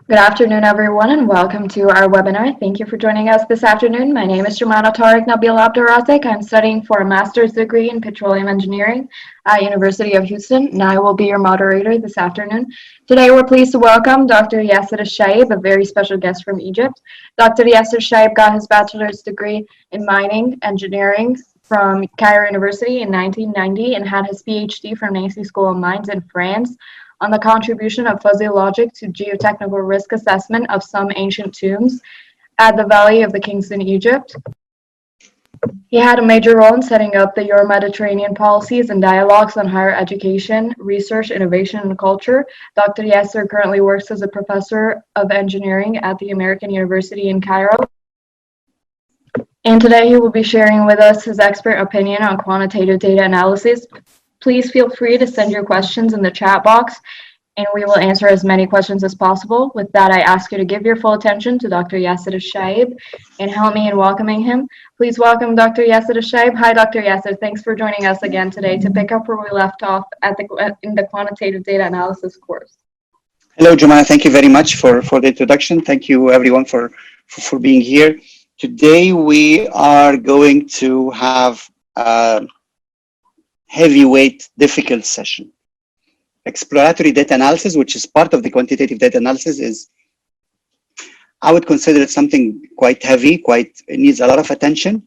Good afternoon, everyone, and welcome to our webinar. Thank you for joining us this afternoon. My name is Jumana Tariq Nabil Abdurrazik. I'm studying for a master's degree in petroleum engineering at University of Houston, and I will be your moderator this afternoon. Today, we're pleased to welcome Dr. Yasser Elshayeb, a very special guest from Egypt. Dr. Yasser Elshayeb got his bachelor's degree in mining engineering from Cairo University in 1990 and had his PhD from Nancy School of Mines in France on the contribution of fuzzy logic to geotechnical risk assessment of some ancient tombs at the Valley of the Kings in Egypt. He had a major role in setting up the Euro-Mediterranean policies and dialogues on higher education, research, innovation, and culture. Dr. Yasser currently works as a professor of engineering at the American University in Cairo. And today he will be sharing with us his expert opinion on quantitative data analysis. Please feel free to send your questions in the chat box, and we will answer as many questions as possible. With that, I ask you to give your full attention to Dr. Yasser Elshayeb and help me in welcoming him. Please welcome Dr. Yasser Elshayeb. Hi, Dr. Yasser. Thanks for joining us again today to pick up where we left off in the quantitative data analysis course. Hello, Jumana. Thank you very much for the introduction. Thank you, everyone, for being here. Today, we are going to have a heavyweight, difficult session. Exploratory data analysis, which is part of the quantitative data analysis, is, I would consider it something quite heavy, it needs a lot of attention,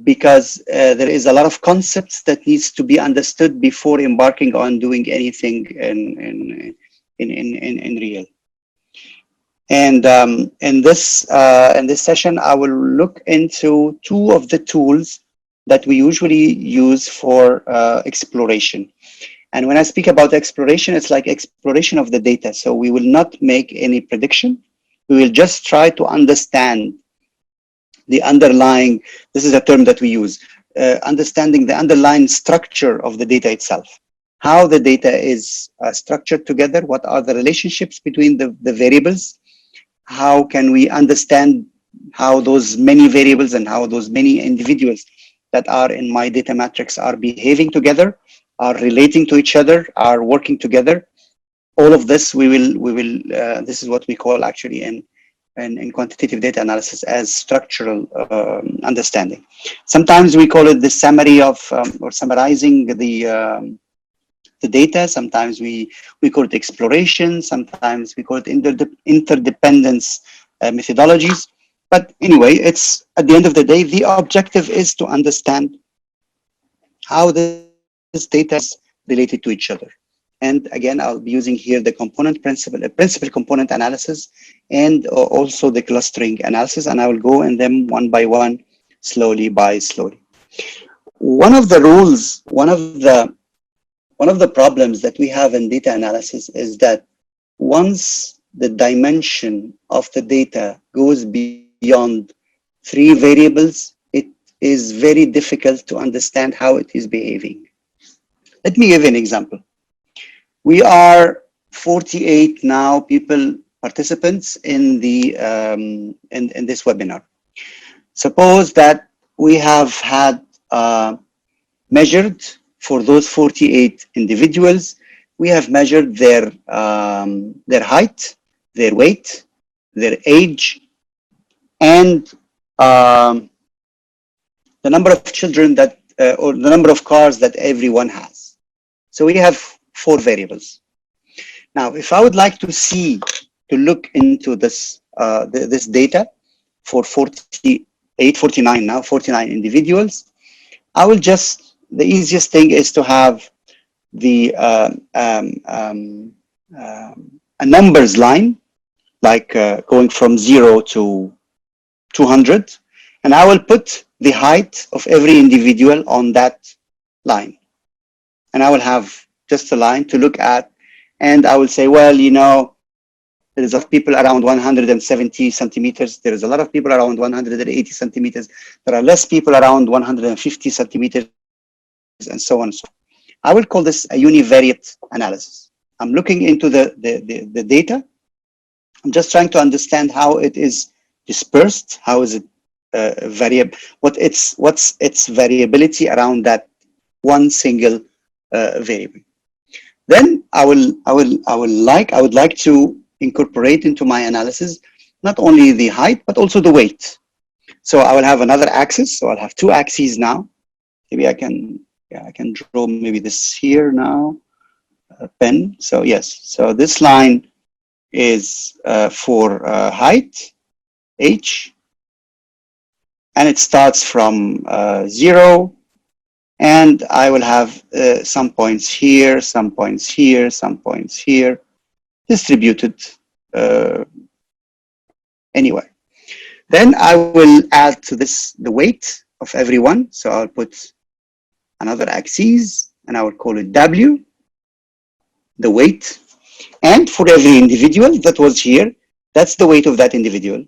because there is a lot of concepts that needs to be understood before embarking on doing anything in real. And in this session, I will look into two of the tools that we usually use for exploration. And when I speak about exploration, it's like exploration of the data. So we will not make any prediction. We will just try to understand the underlying, this is a term that we use, understanding the underlying structure of the data itself. How the data is structured together, what are the relationships between the variables, how can we understand how those many variables and how those many individuals that are in my data matrix are behaving together, are relating to each other, are working together. All of this this is what we call actually in quantitative data analysis as structural understanding. Sometimes we call it the summary of or summarizing the data. Sometimes we call it exploration. Sometimes we call it interdependence methodologies. But anyway, it's at the end of the day, the objective is to understand how this data is related to each other. And again, I'll be using here the component principle, a principal component analysis, and also the clustering analysis. And I will go in them one by one, slowly by slowly. One of the rules, one of the problems that we have in data analysis is that once the dimension of the data goes beyond 3 variables, it is very difficult to understand how it is behaving. Let me give you an example. We are 48 now participants in the in this webinar. Suppose that we have had measured for those 48 individuals, we have measured their height, their weight, their age, and the number of children that or the number of cars that everyone has. So we have 4 variables. Now, if I would like to look into this this data for 49 individuals, I will just, the easiest thing is to have the a numbers line, like going from 0 to 200, and I will put the height of every individual on that line. And I will have just a line to look at, and I will say, well, you know, there is a people around 170 centimeters. There is a lot of people around 180 centimeters. There are less people around 150 centimeters, and so on and so on. I will call this a univariate analysis. I'm looking into the data. I'm just trying to understand how it is dispersed, how is it variable, what's its variability around that one single variable. Then I would like to incorporate into my analysis not only the height, but also the weight. So I will have another axis. So I'll have two axes now. Maybe I can draw maybe this here now, pen. So yes, so this line is for height, h, and it starts from 0, and I will have some points here, some points here, some points here, distributed anywhere. Then I will add to this the weight of everyone. So I'll put another axis, and I will call it W, the weight. And for every individual that was here, that's the weight of that individual.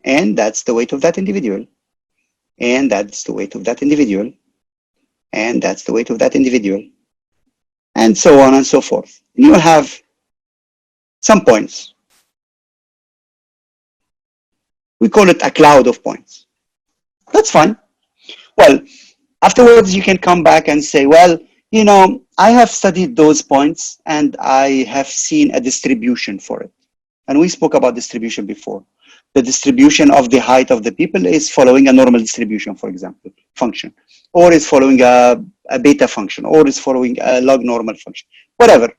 And that's the weight of that individual. And that's the weight of that individual. And that's the weight of that individual. And so on and so forth. And you will have some points. We call it a cloud of points. That's fine. Well, afterwards you can come back and say, well, you know, I have studied those points and I have seen a distribution for it. And we spoke about distribution before. The distribution of the height of the people is following a normal distribution, for example, function, or is following a beta function, or is following a log normal function, whatever,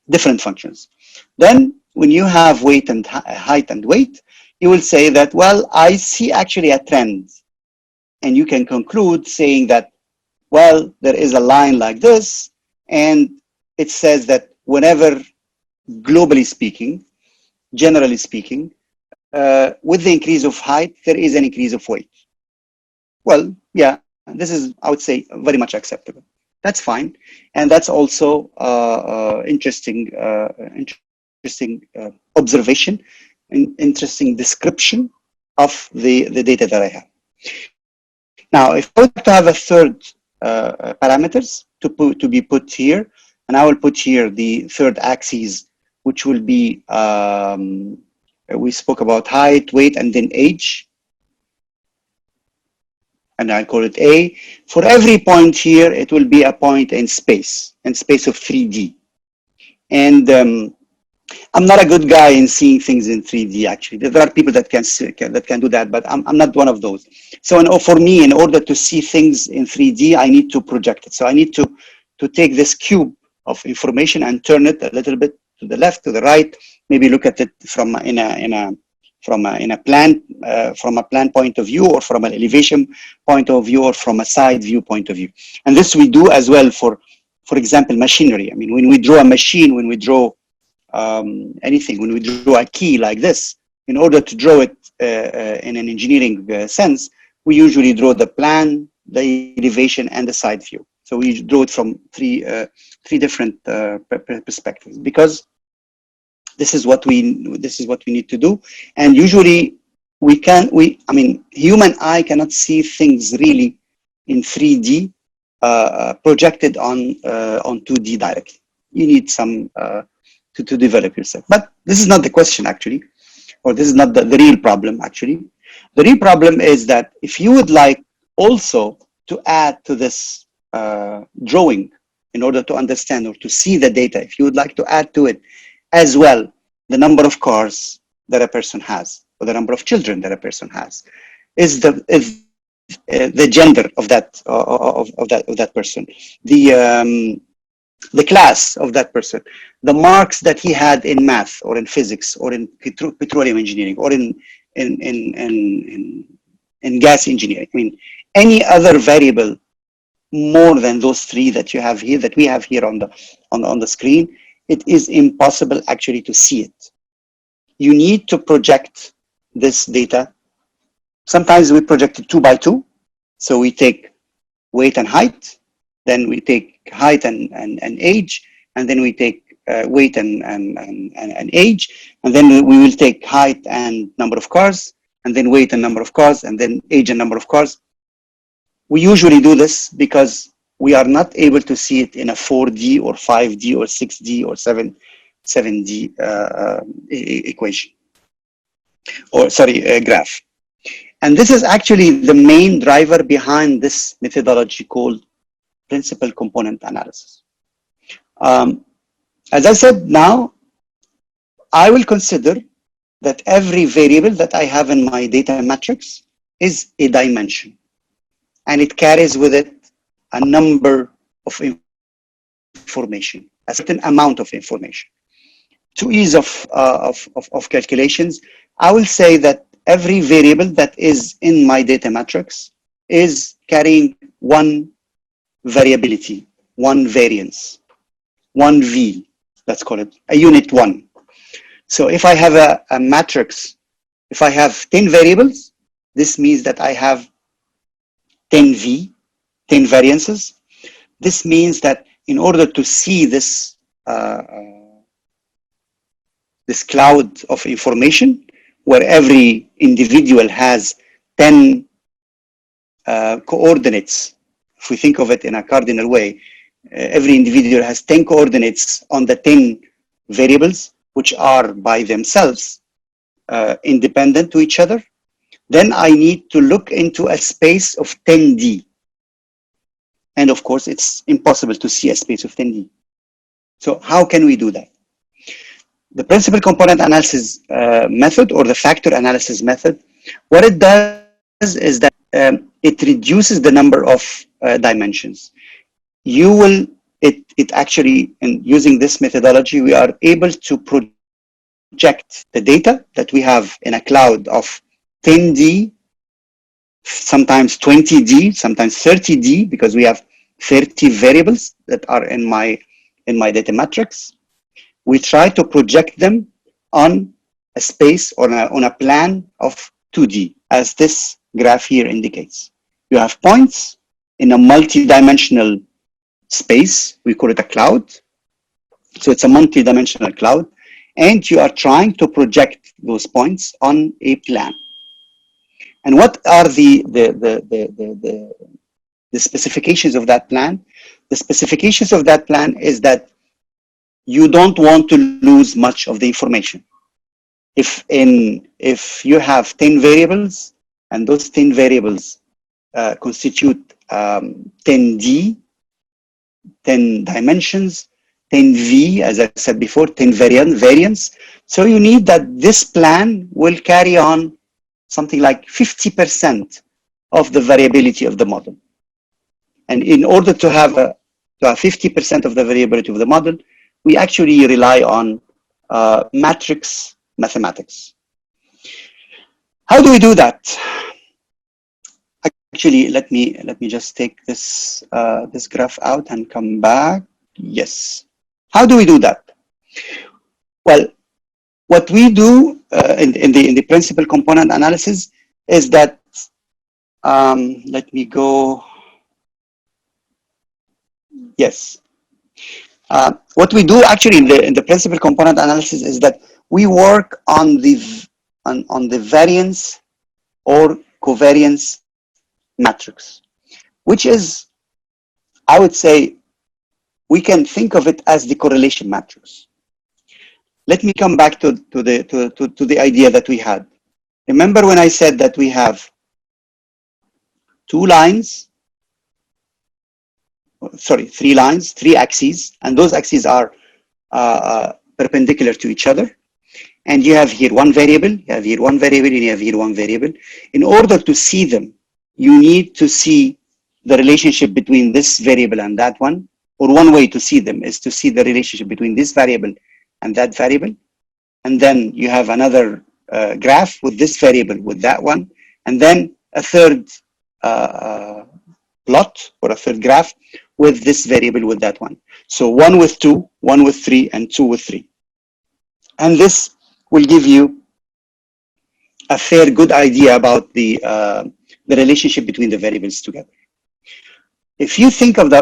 different functions. Then when you have weight and height and weight, you will say that, well, I see actually a trend. And you can conclude saying that, well, there is a line like this, and it says that whenever, globally speaking, generally speaking, with the increase of height, there is an increase of weight. Well, yeah, this is, I would say, very much acceptable. That's fine. And that's also interesting observation, an interesting description of the data that I have. Now, if I want to have a third parameters to be put here, and I will put here the third axis, which will be, we spoke about height, weight, and then age. And I call it A. For every point here, it will be a point in space of 3D. And I'm not a good guy in seeing things in 3D, actually. There are people that can do that, but I'm not one of those. So for me, in order to see things in 3D, I need to project it. So I need to take this cube of information and turn it a little bit to the left, to the right, maybe look at it from a plan point of view, or from an elevation point of view, or from a side view point of view. And this we do as well for example, machinery. I mean, when we draw a machine, when we draw anything, when we draw a key like this, in order to draw it in an engineering sense, we usually draw the plan, the elevation, and the side view. So we draw it from three different perspectives, because this is what we need to do. And usually I mean, human eye cannot see things really in 3D projected on 2D directly. You need some to develop yourself. But this is not the question, actually, or this is not the real problem, actually. The real problem is that if you would like also to add to this drawing, in order to understand or to see the data, if you would like to add to it as well the number of cars that a person has, or the number of children that a person has, is the gender of that person, the class of that person, the marks that he had in math or in physics or in petroleum engineering or in gas engineering. I mean, any other variable more than those three that you have here, that we have here on the screen, it is impossible actually to see it. You need to project this data. Sometimes we project it 2 by 2. So we take weight and height, then we take height and age, and then we take weight and age, and then we will take height and number of cars, and then weight and number of cars, and then age and number of cars. We usually do this because we are not able to see it in a 4D or 5D or 6D or 7D equation, or sorry, graph. And this is actually the main driver behind this methodology called principal component analysis. As I said, now I will consider that every variable that I have in my data matrix is a dimension, and it carries with it a number of information, a certain amount of information. To ease of calculations, I will say that every variable that is in my data matrix is carrying one variability, one variance, one V, let's call it a unit one. So if I have a matrix, if I have 10 variables, this means that I have 10 V, 10 variances. This means that in order to see this this cloud of information, where every individual has 10 coordinates, if we think of it in a cardinal way, every individual has 10 coordinates on the 10 variables, which are by themselves independent to each other. Then I need to look into a space of 10D. And of course, it's impossible to see a space of 10D. So how can we do that? The principal component analysis method, or the factor analysis method, what it does is that it reduces the number of dimensions. It actually, in using this methodology, we are able to project the data that we have in a cloud of 10D, sometimes 20D, sometimes 30D, because we have 30 variables that are in my data matrix. We try to project them on a space or on a plan of 2D, as this graph here indicates. You have points in a multi-dimensional space. We call it a cloud. So it's a multi-dimensional cloud, and you are trying to project those points on a plan. And what are the specifications of that plan? The specifications of that plan is that you don't want to lose much of the information. If you have 10 variables, and those 10 variables constitute 10D, 10 dimensions, 10V, as I said before, 10 variance. So you need that this plan will carry on something like 50% of the variability of the model. And in order to have 50% of the variability of the model, we actually rely on matrix mathematics. How do we do that? Actually, let me just take this this graph out and come back. Yes. How do we do that? Well, what we do in the principal component analysis is that let me go. Yes. What we do actually in the principal component analysis is that we work on the variance or covariance matrix, which is, I would say, we can think of it as the correlation matrix. Let me come back to the idea that we had. Remember when I said that we have three lines, three axes, and those axes are perpendicular to each other. And you have here one variable, you have here one variable, and you have here one variable. In order to see them, you need to see the relationship between this variable and that one. Or one way to see them is to see the relationship between this variable and that variable. And then you have another graph with this variable with that one. And then a third plot or a third graph with this variable with that one. So 1 with 2, 1 with 3, and 2 with 3. And this will give you a fair good idea about the relationship between the variables together. If you think of the,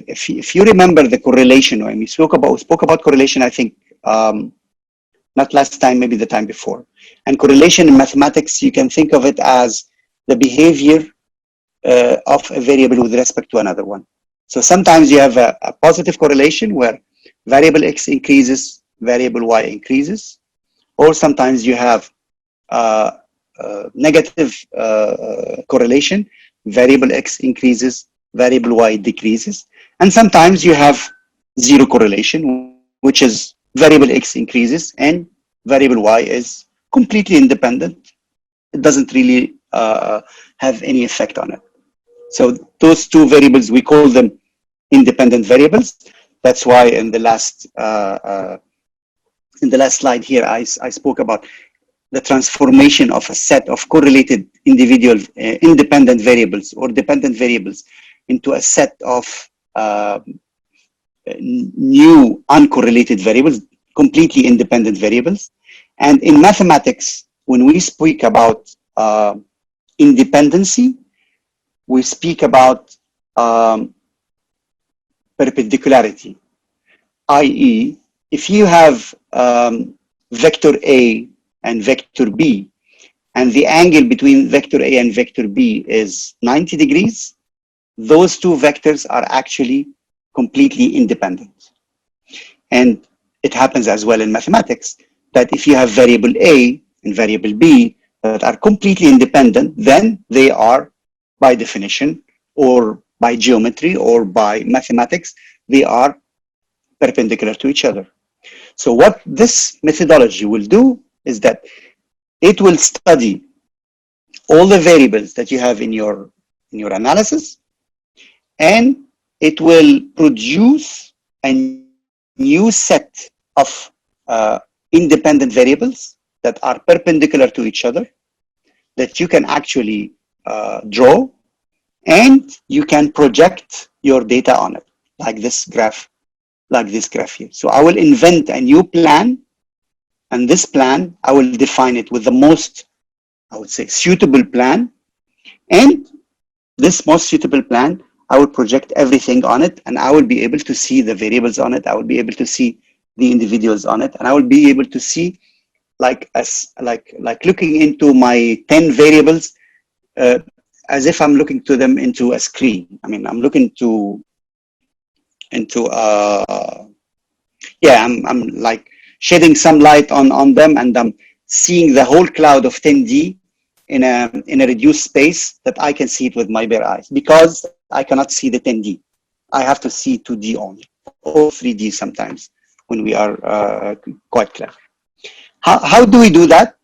if you remember the correlation, when we spoke about correlation, I think not last time, maybe the time before. And correlation in mathematics, you can think of it as the behavior of a variable with respect to another one. So sometimes you have a positive correlation where variable x increases, variable y increases, or sometimes you have negative correlation, variable x increases, variable y decreases, and sometimes you have zero correlation, which is variable x increases and variable y is completely independent. It doesn't really have any effect on it. So those two variables, we call them independent variables. That's why in the last slide here, I spoke about the transformation of a set of correlated individual independent variables or dependent variables into a set of new uncorrelated variables, completely independent variables. And in mathematics, when we speak about independency, we speak about perpendicularity, i.e., if you have vector A and vector B, and the angle between vector A and vector B is 90 degrees, those two vectors are actually completely independent. And it happens as well in mathematics that if you have variable A and variable B that are completely independent, then they are, by definition, or by geometry, or by mathematics, they are perpendicular to each other. So what this methodology will do is that it will study all the variables that you have in your analysis, and it will produce a new set of independent variables that are perpendicular to each other that you can actually draw, and you can project your data on it, like this graph here. So I will invent a new plan, and this plan, I will define it with the most, I would say, suitable plan. And this most suitable plan, I will project everything on it, and I will be able to see the variables on it. I will be able to see the individuals on it, and I will be able to see like looking into my 10 variables as if I'm looking to them into a screen. I mean, I'm looking I'm like shedding some light on them, and I'm seeing the whole cloud of 10D in a reduced space that I can see it with my bare eyes, because I cannot see the 10D. I have to see 2D only, or 3D sometimes when we are quite clever. How do we do that?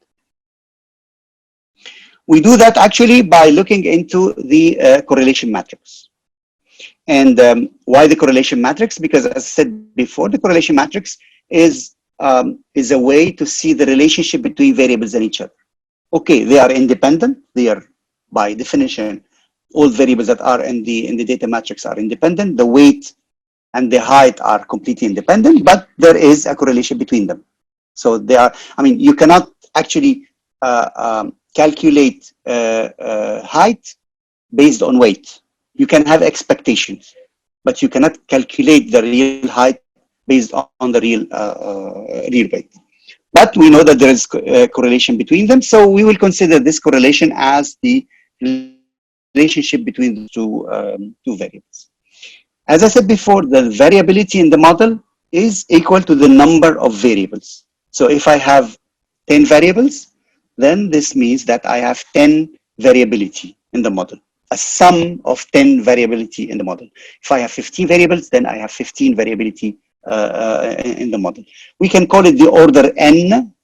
We do that actually by looking into the correlation matrix. And why the correlation matrix? Because as I said before, the correlation matrix is a way to see the relationship between variables and each other. Okay, they are independent. They are, by definition, all variables that are in the data matrix are independent. The weight and the height are completely independent, but there is a correlation between them. So they are, I mean, you cannot actually calculate height based on weight. You can have expectations, but you cannot calculate the real height based on the real weight. But we know that there is a correlation between them, so we will consider this correlation as the relationship between the two variables. As I said before, the variability in the model is equal to the number of variables. So if I have 10 variables, then this means that I have 10 variability in the model, a sum of 10 variability in the model. If I have 15 variables, then I have 15 variability in the model. We can call it the order n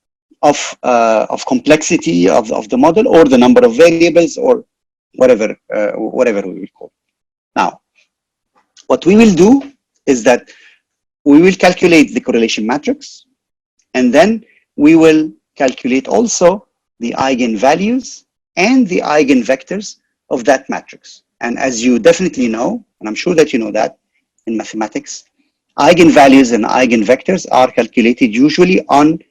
of complexity of the model, or the number of variables, or whatever we will call it. Now, what we will do is that we will calculate the correlation matrix, and then we will calculate also the eigenvalues and the eigenvectors of that matrix. And as you definitely know, and I'm sure that you know that in mathematics, eigenvalues and eigenvectors are calculated usually on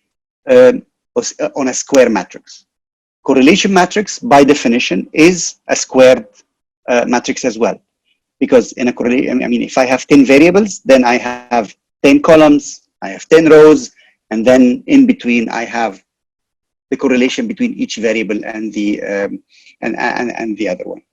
a square matrix. Correlation matrix, by definition, is a squared matrix as well. Because in a correlation, I mean, if I have 10 variables, then I have 10 columns, I have 10 rows, and then in between I have the correlation between each variable and the other one.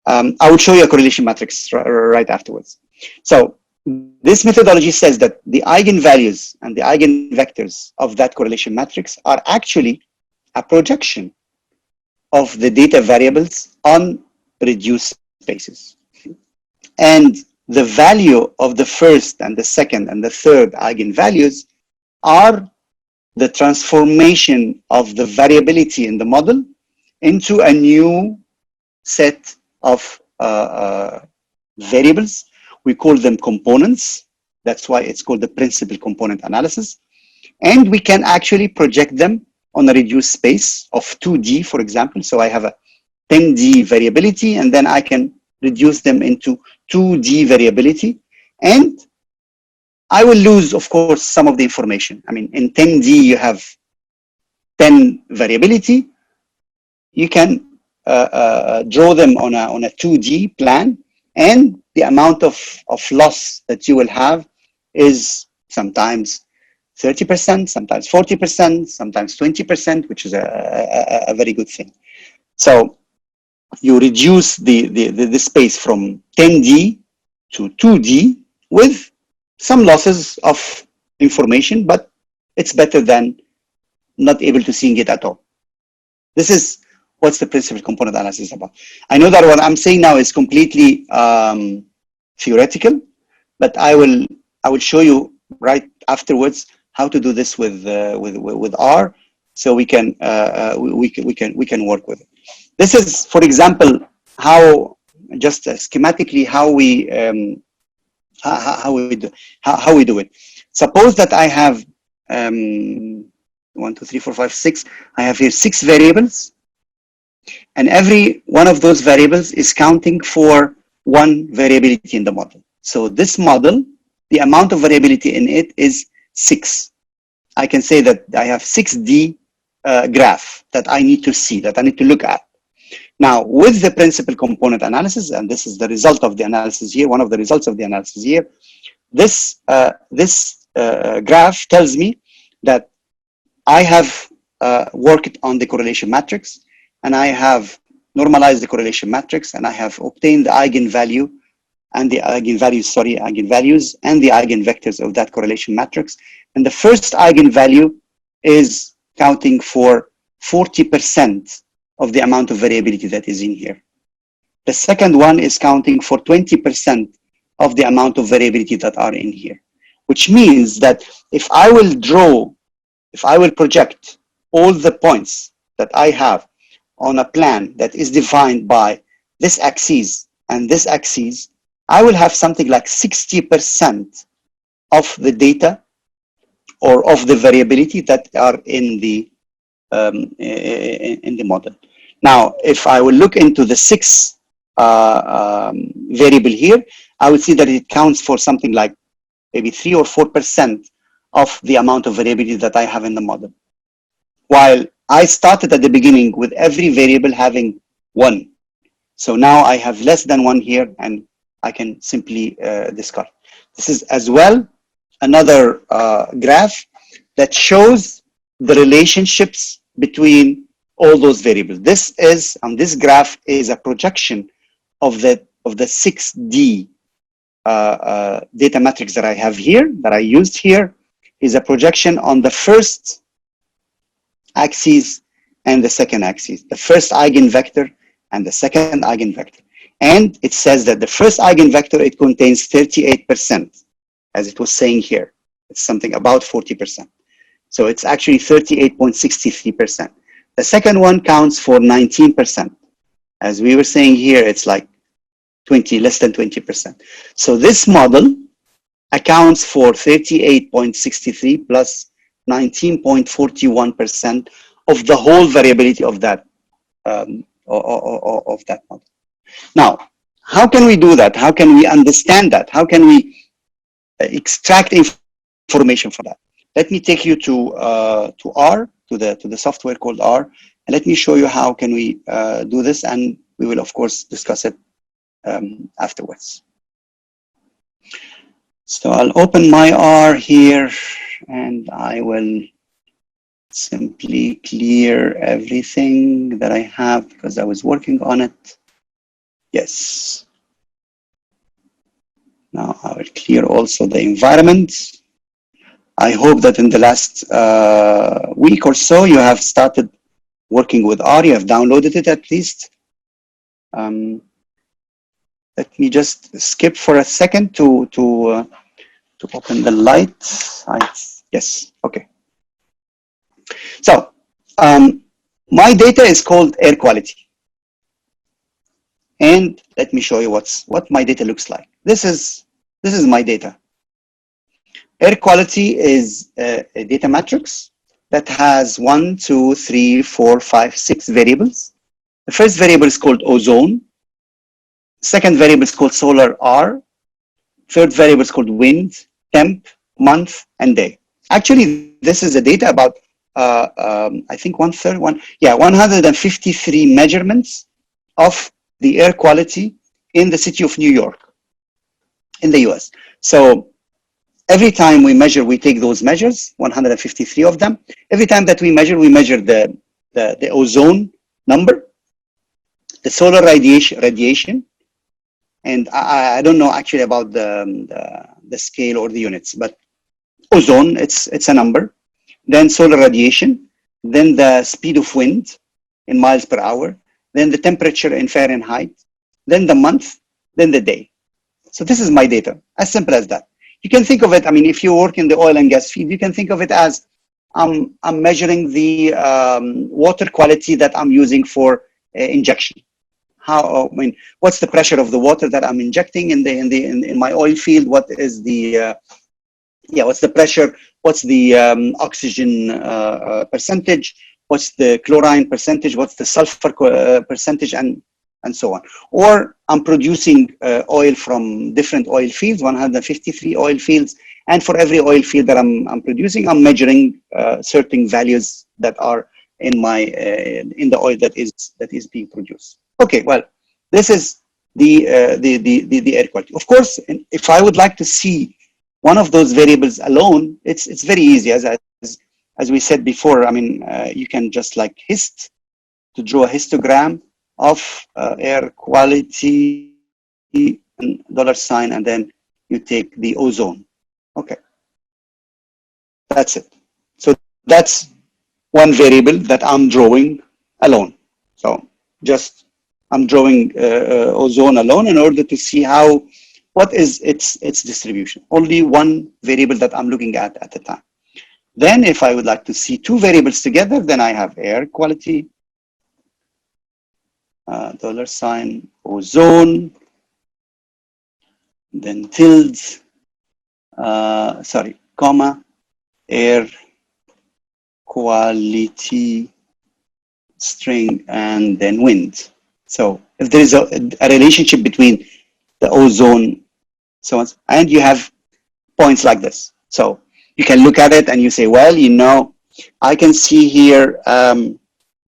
I will show you a correlation matrix right afterwards. So this methodology says that the eigenvalues and the eigenvectors of that correlation matrix are actually a projection of the data variables on reduced spaces. And the value of the first and the second and the third eigenvalues are the transformation of the variability in the model into a new set of variables. We call them components. That's why it's called the principal component analysis. And we can actually project them on a reduced space of 2D, for example. So I have a 10D variability, and then I can reduce them into 2D variability. And I will lose, of course, some of the information. I mean, in 10D, you have 10 variability. You can draw them on a 2D plan, and the amount of loss that you will have is sometimes 30%, sometimes 40%, sometimes 20%, which is a very good thing. So you reduce the space from 10D to 2D with some losses of information, but it's better than not able to seeing it at all. This is what's the principal component analysis about. I know that what I'm saying now is completely theoretical, but I will show you right afterwards how to do this with R, so we can work with it. This is, for example, how just schematically how we do it. Suppose that I have 1, 2, 3, 4, 5, 6. I have here 6 variables, and every one of those variables is counting for one variability in the model. So this model, the amount of variability in it is 6. I can say that I have 6D graph that I need to see, that I need to look at. Now, with the principal component analysis, and this is the result of the analysis here, one of the results of the analysis here, this graph tells me that I have worked on the correlation matrix, and I have normalized the correlation matrix, and I have obtained the eigenvalue and the eigenvalues and the eigenvectors of that correlation matrix. And the first eigenvalue is counting for 40% of the amount of variability that is in here. The second one is counting for 20% of the amount of variability that are in here, which means that if I will project all the points that I have on a plan that is defined by this axis and this axis, I will have something like 60% of the data or of the variability that are in the model. Now, if I will look into the 6 variable here, I would see that it counts for something like maybe 3 or 4% of the amount of variability that I have in the model. While I started at the beginning with every variable having 1. So now I have less than 1 here, and I can simply discard. This is as well another graph that shows the relationships between all those variables. This is, on this graph, is a projection of the 6D data matrix that I have here, that I used here, is a projection on the first axis and the second axis, the first eigenvector and the second eigenvector. And it says that the first eigenvector, it contains 38%, as it was saying here. It's something about 40%. So it's actually 38.63%. The second one counts for 19%. As we were saying here, it's like less than 20%. So this model accounts for 38.63 plus 19.41% of the whole variability of that model. Now, how can we do that? How can we understand that? How can we extract information from that? Let me take you to R, to the software called R, and let me show you how can we do this, and we will of course discuss it afterwards. So I'll open my R here, and I will simply clear everything that I have because I was working on it. Yes. Now I will clear also the environment. I hope that in the last week or so you have started working with R, you have downloaded it at least. Let me just skip for a second to open the light. Yes, okay. So my data is called air quality. And let me show you what my data looks like. This is my data. Air quality is a data matrix that has 1, 2, 3, 4, 5, 6 variables. The first variable is called ozone. Second variable is called solar R. Third variable is called wind, temp, month, and day. Actually, this is a data about I think 153 measurements of the air quality in the city of New York, in the US. So every time we measure, we take those measures, 153 of them. Every time that we measure the ozone number, the solar radiation, and I don't know actually about the scale or the units, but ozone, it's a number. Then solar radiation, then the speed of wind in miles per hour, then the temperature in Fahrenheit, then the month, then the day. So this is my data, as simple as that. You can think of it, I mean, if you work in the oil and gas field, you can think of it as I'm measuring the water quality that I'm using for injection. How, I mean, what's the pressure of the water that I'm injecting in my oil field? What is the what's the pressure? What's the oxygen percentage? What's the chlorine percentage? What's the sulfur percentage? And so on. Or I'm producing oil from different oil fields, 153 oil fields, and for every oil field that I'm producing, I'm measuring certain values that are in my in the oil that is being produced. Okay, well, this is the air quality. Of course, if I would like to see one of those variables alone, it's very easy. As we said before, I mean, you can just like to draw a histogram of air quality and $, and then you take the ozone. Okay, that's it. So that's one variable that I'm drawing alone. So just I'm drawing ozone alone in order to see what is its distribution. Only one variable that I'm looking at a time. Then if I would like to see two variables together, then I have air quality, $, ozone, then tilde, comma, air quality, string, and then wind. So if there is a relationship between the ozone, so on, and you have points like this. So you can look at it and you say, well, you know, I can see here a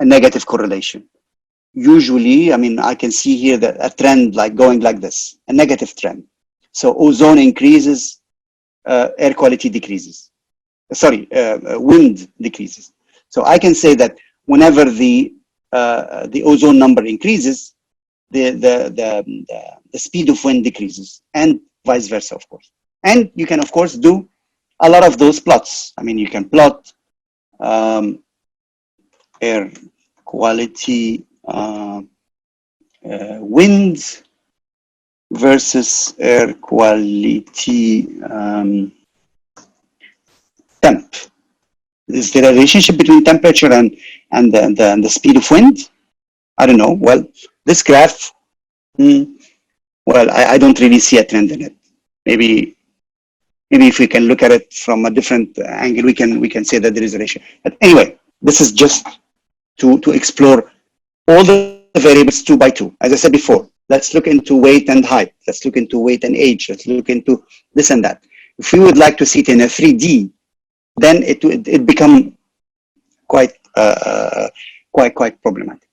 negative correlation. Usually, I mean, I can see here that a trend like going like this, a negative trend. So ozone increases, air quality decreases. Sorry, wind decreases. So I can say that whenever the ozone number increases, the speed of wind decreases, and vice versa, of course. And you can, of course, do a lot of those plots. I mean, you can plot air quality, wind versus air quality temp. Is there a relationship between temperature and the speed of wind? I don't know. Well, this graph, well, I don't really see a trend in it. Maybe if we can look at it from a different angle, we can say that there is a ratio. But anyway, this is just to explore all the variables 2 by 2. As I said before, let's look into weight and height. Let's look into weight and age. Let's look into this and that. If we would like to see it in a 3D, then it become quite problematic.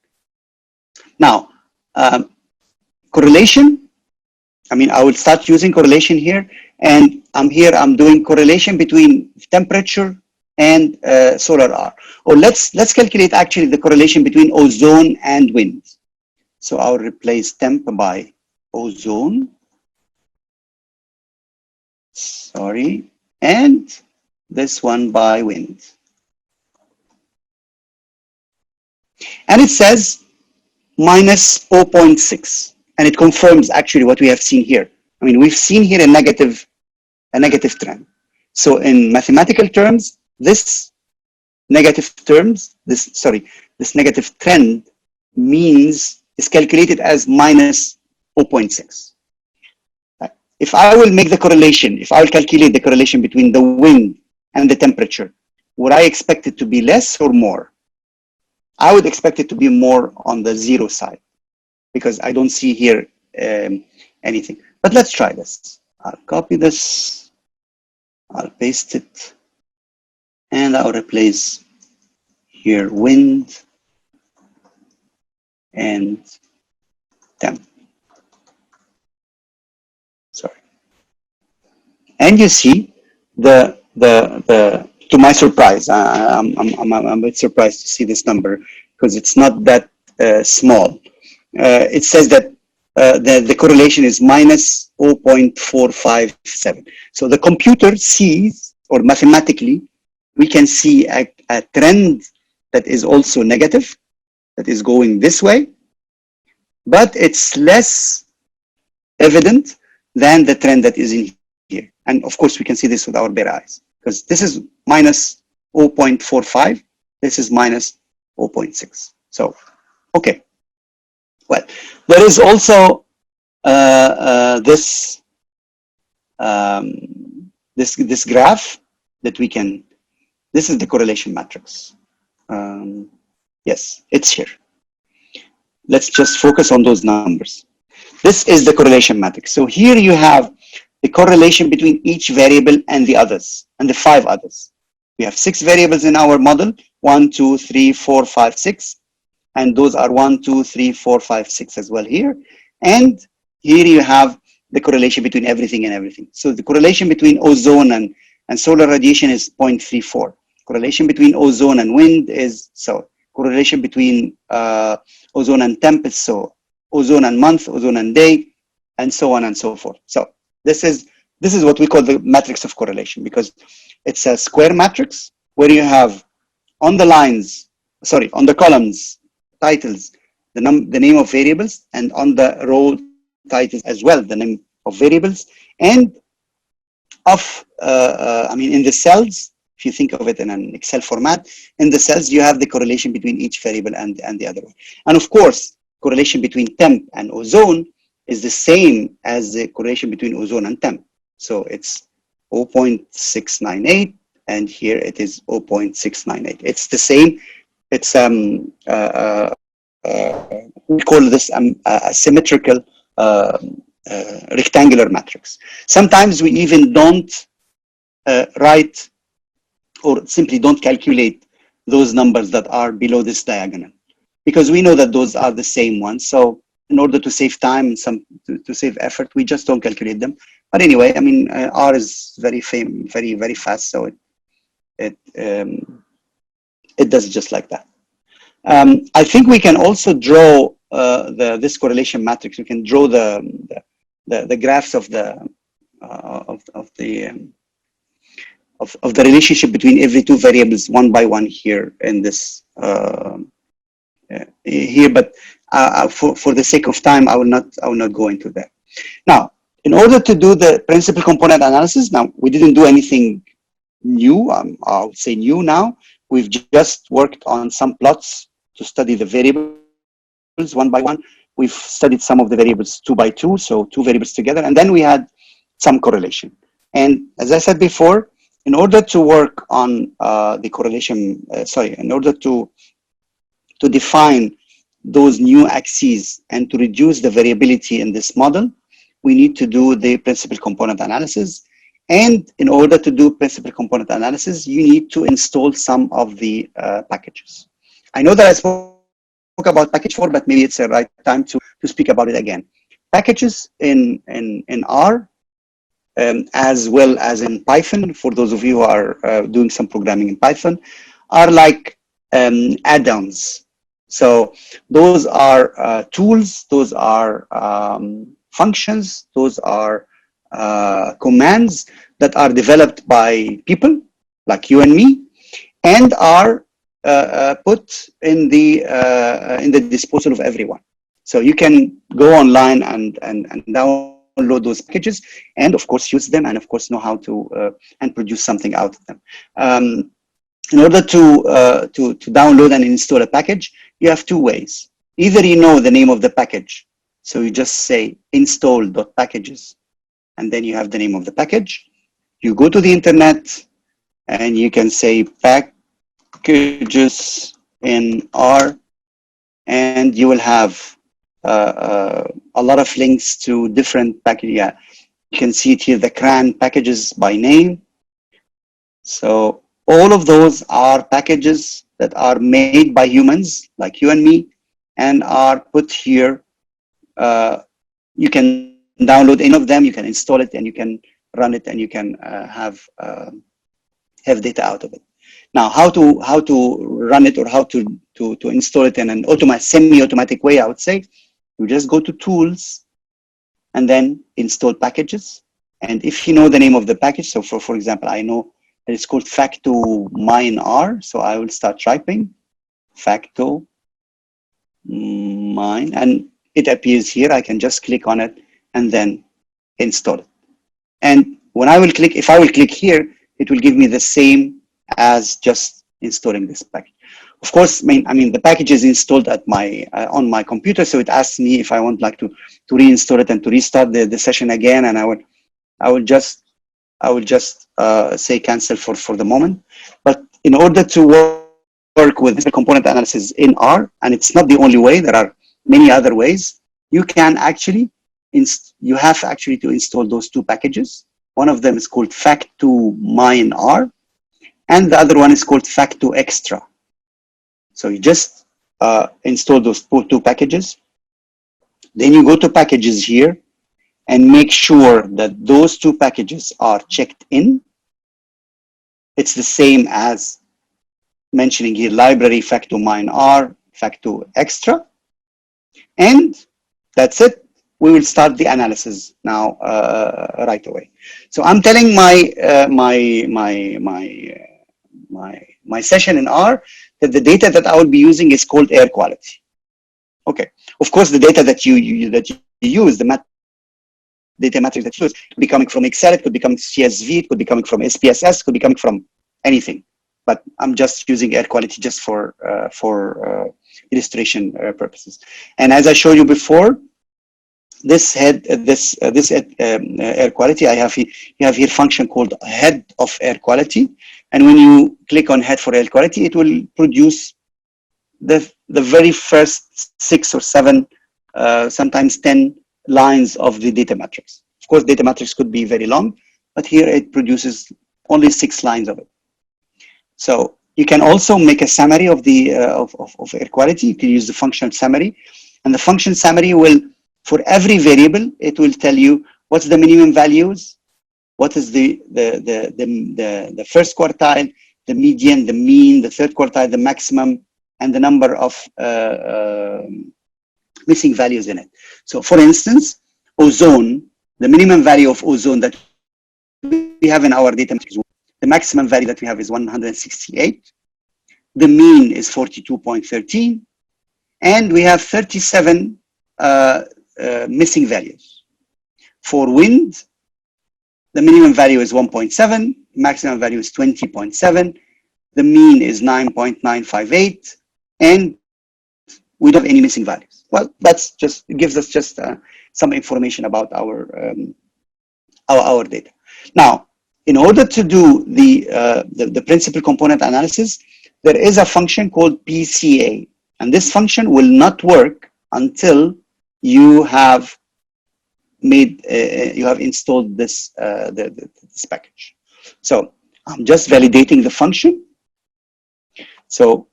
Now, correlation. I mean, I will start using correlation here, and I'm doing correlation between temperature and solar R. Or let's calculate actually the correlation between ozone and wind. So I'll replace temp by ozone. Sorry, and this one by wind. And it says minus 0.6, and it confirms actually what we have seen here. I mean, we've seen here a negative trend. So in mathematical terms, this negative terms, this negative trend is calculated as minus 0.6. If I will make the correlation, if I will calculate the correlation between the wind and the temperature, would I expect it to be less or more? I would expect it to be more on the 0 side, because I don't see here anything. But let's try this. I'll copy this, I'll paste it, and I'll replace here wind and temp. Sorry. And you see to my surprise, I'm a bit surprised to see this number because it's not that small. It says that the correlation is minus 0.457. So the computer sees, or mathematically, we can see a trend that is also negative, that is going this way, but it's less evident than the trend that is in here. And of course, we can see this with our bare eyes, because this is minus 0.45, this is minus 0.6. So, okay. Well, there is also this graph that we can, this is the correlation matrix. Yes, it's here. Let's just focus on those numbers. This is the correlation matrix. So here you have the correlation between each variable and the others, and the 5 others. We have 6 variables in our model, 1, 2, 3, 4, 5, 6. And those are 1, 2, 3, 4, 5, 6 as well here. And here you have the correlation between everything and everything. So the correlation between ozone and solar radiation is 0.34. Correlation between ozone and wind is so. Correlation between ozone and temp is so. Ozone and month, ozone and day, and so on and so forth. So this is what we call the matrix of correlation, because it's a square matrix where you have on the lines, sorry, on the columns, titles, the name of variables, and on the row titles as well, the name of variables, and of, I mean, in the cells, if you think of it in an Excel format, in the cells, you have the correlation between each variable and the other one. And of course, correlation between temp and ozone is the same as the correlation between ozone and temp. So it's 0.698, and here it is 0.698. It's the same. It's we call this a symmetrical rectangular matrix. Sometimes we even don't write or simply don't calculate those numbers that are below this diagonal, because we know that those are the same ones. So in order to save time and to save effort, we just don't calculate them. But anyway, I mean, R is very fast, so it does just like that. I think we can also draw this correlation matrix. We can draw the graphs of the relationship between every 2 variables one by one here in this here. But for the sake of time, I will not go into that. Now, in order to do the principal component analysis, now we didn't do anything new. I would say new now. We've just worked on some plots to study the variables one by one. We've studied some of the variables 2 by 2, so 2 variables together, and then we had some correlation. And as I said before, in order to work on the correlation, in order to define those new axes and to reduce the variability in this model, we need to do the principal component analysis. And in order to do principal component analysis, you need to install some of the packages. I know that I spoke about package 4, but maybe it's the right time to speak about it again. Packages in R, as well as in Python, for those of you who are doing some programming in Python, are like add-ons. So those are tools, those are functions, those are commands that are developed by people like you and me, and are put in the disposal of everyone. So you can go online and download those packages, and of course use them, and of course know how to and produce something out of them. in order to download and install a package, you have two ways. Either you know the name of the package, so you just say install.packages, and then you have the name of the package. You go to the internet, and you can say packages in R, and you will have a lot of links to different packages. Yeah, you can see it here, the CRAN packages by name. So all of those are packages that are made by humans like you and me, and are put here. You can download any of them, you can install it, and you can run it, and you can have data out of it. Now, how to run it, or how to install it in an semi-automatic way, I would say, you just go to Tools, and then Install Packages. And if you know the name of the package, so for example, I know that it's called Factominer, so I will start typing Factominer, and it appears here. I can just click on it and then install it. And when I will click, if I will click here, it will give me the same as just installing this package. Of course, I mean the package is installed at my on my computer, so it asks me if I want like to reinstall it and to restart the session again, and I will just say cancel for the moment. But in order to work with this component analysis in R, and it's not the only way, there are many other ways, you can actually you have actually to install those two packages. One of them is called Factominer, and the other one is called Factoextra. So you just install those two packages. Then you go to packages here and make sure that those two packages are checked in. It's the same as mentioning here, library Factominer, Factoextra. And that's it. We will start the analysis now right away. So I'm telling my session in R that the data that I will be using is called air quality. Okay. Of course, the data that you use, the data matrix that you use, could be coming from Excel, it could be coming from CSV, it could be coming from SPSS, it could be coming from anything. But I'm just using air quality just for illustration purposes. And as I showed you before, this air quality, you have here function called head of air quality, and when you click on head for air quality, it will produce the very first 6 or 7, sometimes 10 lines of the data matrix. Of course, data matrix could be very long, but here it produces only 6 lines of it. So you can also make a summary of the of air quality. You can use the function summary, and the function summary will, for every variable, it will tell you what's the minimum values, what is the first quartile, the median, the mean, the third quartile, the maximum, and the number of missing values in it. So for instance, ozone, the minimum value of ozone that we have in our data matrix, the maximum value that we have is 168. The mean is 42.13, and we have 37 missing values. For wind, the minimum value is 1.7, maximum value is 20.7, the mean is 9.958, and we don't have any missing values. Well, that's just, it gives us just some information about our data. Now, in order to do the principal component analysis, there is a function called Pca, and this function will not work until you have installed this this package. So I'm just validating the function. So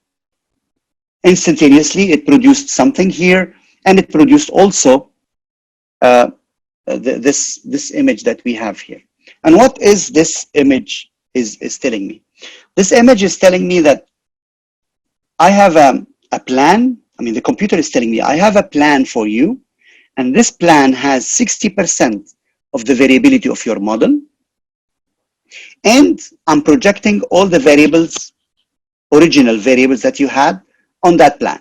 instantaneously, it produced something here, and it produced also this image that we have here. And what is this image is telling me? This image is telling me that I have a plan. I mean, the computer is telling me I have a plan for you, and this plan has 60% of the variability of your model, and I'm projecting all the variables, original variables that you had on that plan.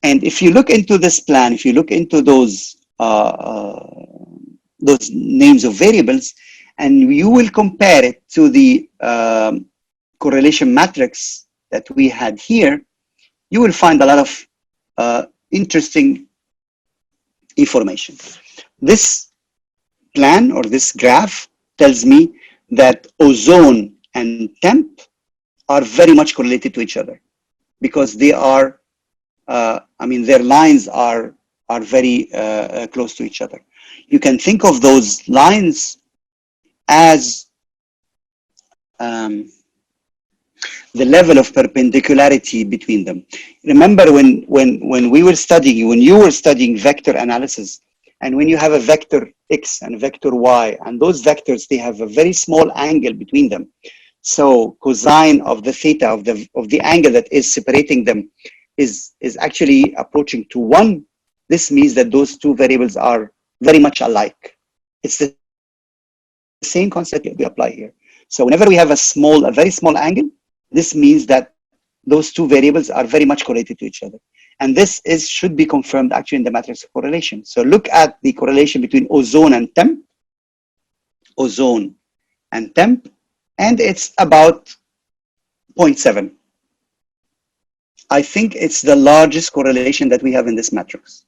And if you look into this plan, if you look into those names of variables, and you will compare it to the correlation matrix that we had here, you will find a lot of interesting information. This plan or this graph tells me that ozone and temp are very much correlated to each other because they are, their lines are very close to each other. You can think of those lines as the level of perpendicularity between them. Remember when we were studying, when you were studying vector analysis, and when you have a vector x and a vector y, and those vectors, they have a very small angle between them. So cosine of the theta of the angle that is separating them is actually approaching to 1. This means that those two variables are very much alike. It's the same concept that we apply here. So whenever we have a very small angle, this means that those two variables are very much correlated to each other. And this should be confirmed actually in the matrix of correlation. So look at the correlation between ozone and temp, and it's about 0.7. I think it's the largest correlation that we have in this matrix.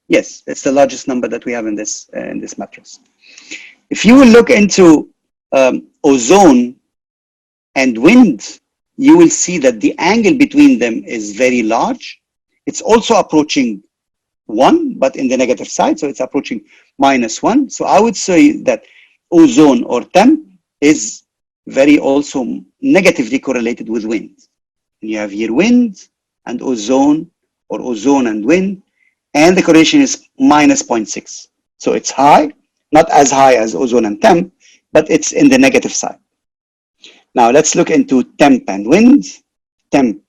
Yes, it's the largest number that we have in this matrix. If you will look into ozone and wind, you will see that the angle between them is very large. It's also approaching 1, but in the negative side, so it's approaching -1. So I would say that ozone or temp is very also negatively correlated with wind. You have here wind and ozone, or ozone and wind, and the correlation is -0.6. So it's high, not as high as ozone and temp, but it's in the negative side. Now let's look into temp and wind, and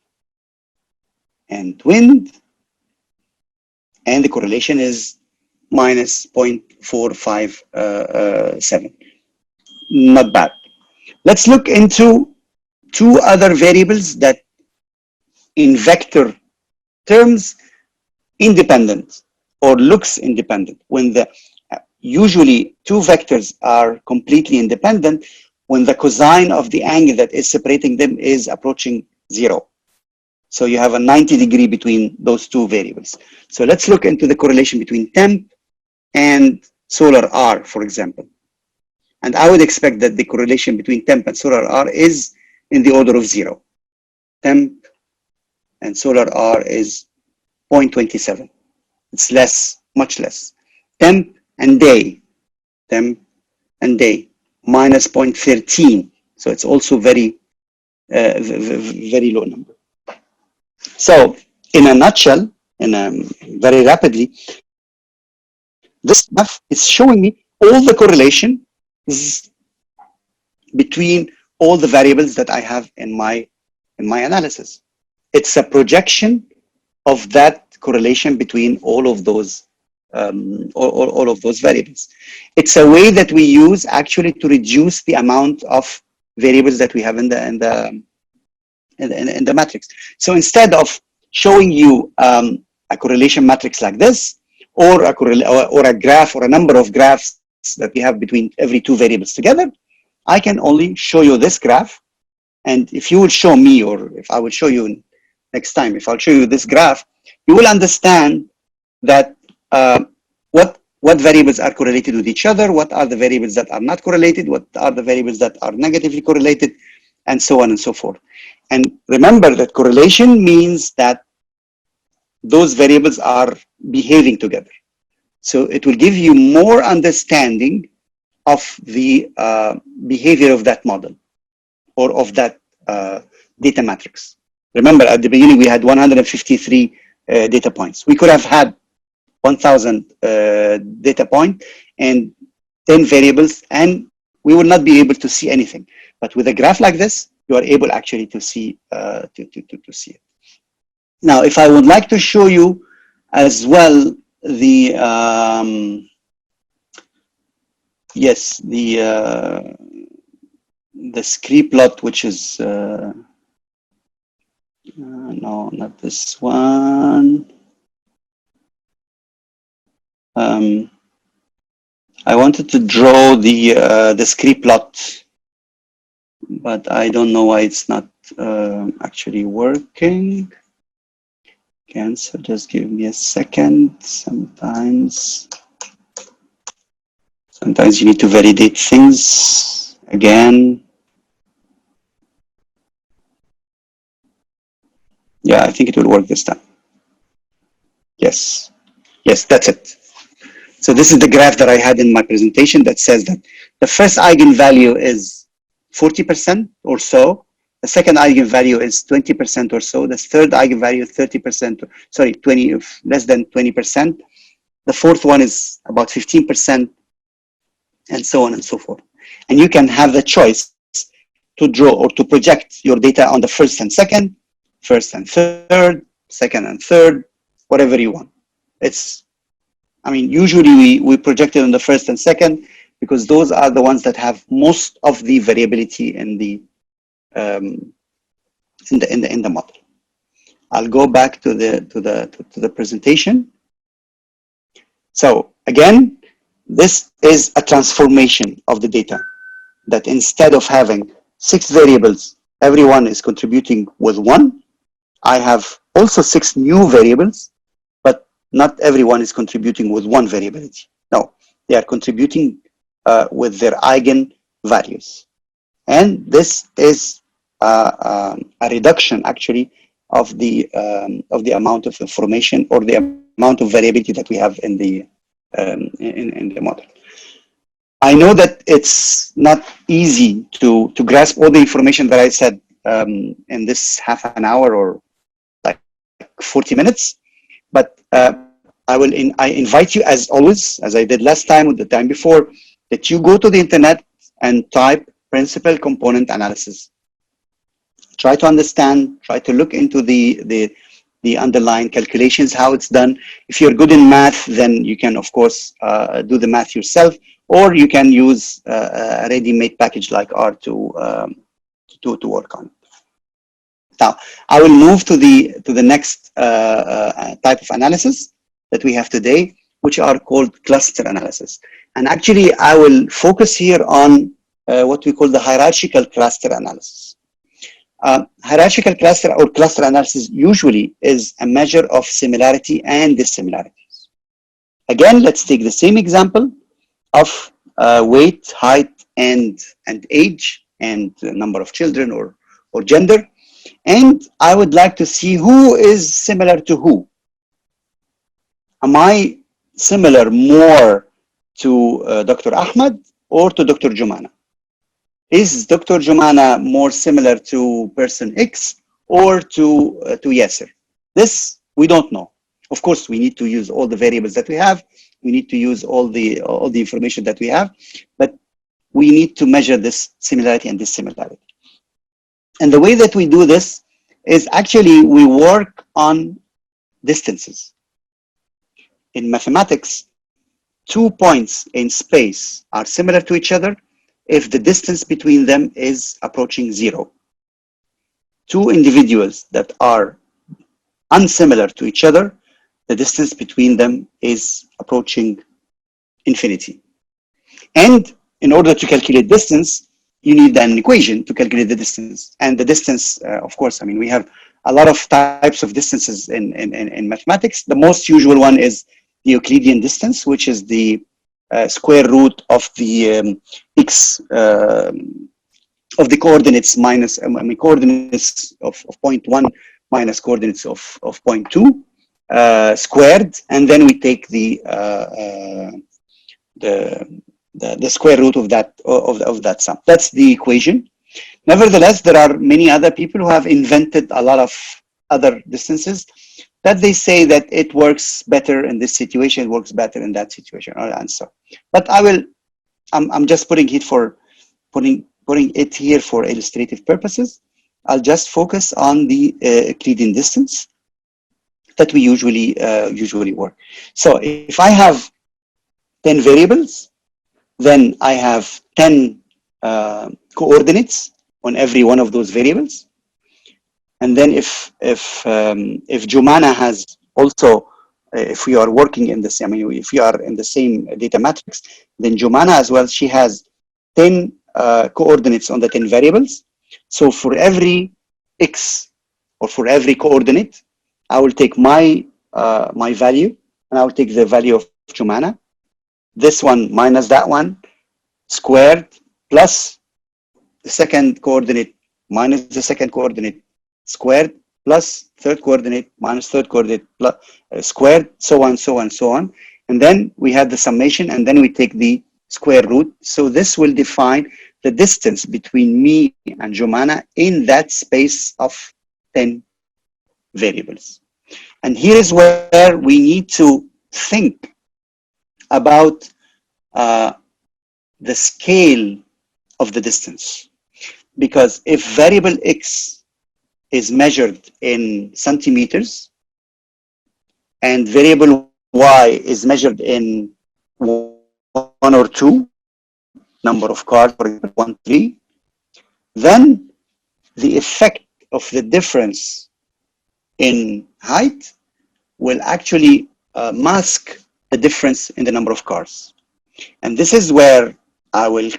the correlation is -0.457. Not bad. Let's look into two other variables that in vector terms independent or looks independent. When usually two vectors are completely independent when the cosine of the angle that is separating them is approaching 0. So you have a 90 degree between those two variables. So let's look into the correlation between temp and solar R, for example. And I would expect that the correlation between temp and solar R is in the order of 0. Temp and solar R is 0.27. It's less, much less. Temp and day, -0.13. So it's also very low number. So in a nutshell, very rapidly, this graph is showing me all the correlation between all the variables that I have in my analysis. It's a projection of that correlation between all of those variables. It's a way that we use actually to reduce the amount of variables that we have in the matrix. So instead of showing you a correlation matrix like this, or a graph or a number of graphs that we have between every two variables together, I can only show you this graph. And if you will show me, or if I will show you next time, if I'll show you this graph, you will understand that what variables are correlated with each other, what are the variables that are not correlated, what are the variables that are negatively correlated, and so on and so forth. And remember that correlation means that those variables are behaving together. So it will give you more understanding of the behavior of that model or of that data matrix. Remember, at the beginning, we had 153 data points. We could have had 1,000 data points and 10 variables, and we will not be able to see anything. But with a graph like this, you are able actually to see see it. Now, if I would like to show you as well the scree plot, which is no, not this one. I wanted to draw the scree plot but I don't know why it's not actually working. Cancel, just give me a second. Sometimes you need to validate things again. Yeah, I think it will work this time. Yes, that's it. So this is the graph that I had in my presentation that says that the first eigenvalue is 40% or so. The second eigenvalue is 20% or so. The third eigenvalue is 30%, sorry, 20, less than 20%. The fourth one is about 15%, and so on and so forth. And you can have the choice to draw or to project your data on the first and second, first and third, second and third, whatever you want. I mean, usually we project it on the first and second because those are the ones that have most of the variability in the model. I'll go back to the presentation. So again, this is a transformation of the data, that instead of having 6 variables, everyone is contributing with 1. I have also 6 new variables, but not everyone is contributing with 1 variability. No, they are contributing with their eigen values. And this is a reduction actually of the amount of information or the amount of variability that we have in the model. I know that it's not easy to grasp all the information that I said in this half an hour or like 40 minutes, but I invite you, as always, as I did last time or the time before, that you go to the internet and type principal component analysis. Try to understand, try to look into the underlying calculations, how it's done. If you're good in math, then you can, of course, do the math yourself, or you can use a ready-made package like R to work on. Now, I will move to the next type of analysis that we have today, which are called cluster analysis. And actually, I will focus here on what we call the hierarchical cluster analysis. Hierarchical cluster or cluster analysis usually is a measure of similarity and dissimilarities. Again, let's take the same example of weight, height, and age, and number of children or gender. And I would like to see who is similar to who. Am I similar more to Dr. Ahmed or to Dr. Jumana? Is Dr. Jumana more similar to person X or to Yasser? This we don't know. Of course, we need to use all the variables that we have. We need to use all the information that we have, but we need to measure this similarity and dissimilarity. And the way that we do this is actually we work on distances. In mathematics, 2 points in space are similar to each other if the distance between them is approaching 0. 2 individuals that are unsimilar to each other, the distance between them is approaching infinity. And in order to calculate distance, you need an equation to calculate the distance. And the distance, of course, I mean, we have a lot of types of distances in mathematics. The most usual one is the Euclidean distance, which is the square root of the x of the coordinates minus coordinates of 0.1 minus coordinates of 0.2 squared, and then we take the square root of that sum. That's the equation. Nevertheless, there are many other people who have invented a lot of other distances that they say that it works better in this situation, it works better in that situation, and so. But I'm just putting it here for illustrative purposes. I'll just focus on the Euclidean distance that we usually work. So if I have 10 variables, then I have 10 coordinates on every one of those variables. And then if Jumana has also, if we are working in the same, if we are in the same data matrix, then Jumana as well, she has 10 coordinates on the 10 variables. So for every x, or for every coordinate, I will take my my value, and I will take the value of Jumana. This one minus that one squared, plus the second coordinate minus the second coordinate squared, plus third coordinate minus third coordinate plus, squared, so on, so on, so on. And then we have the summation, and then we take the square root. So this will define the distance between me and Jumana in that space of 10 variables. And here is where we need to think about the scale of the distance. Because if variable x is measured in centimeters and variable y is measured in 1 or 2, number of cars, for example, 1, 3, then the effect of the difference in height will actually mask the difference in the number of cars. And this is where I will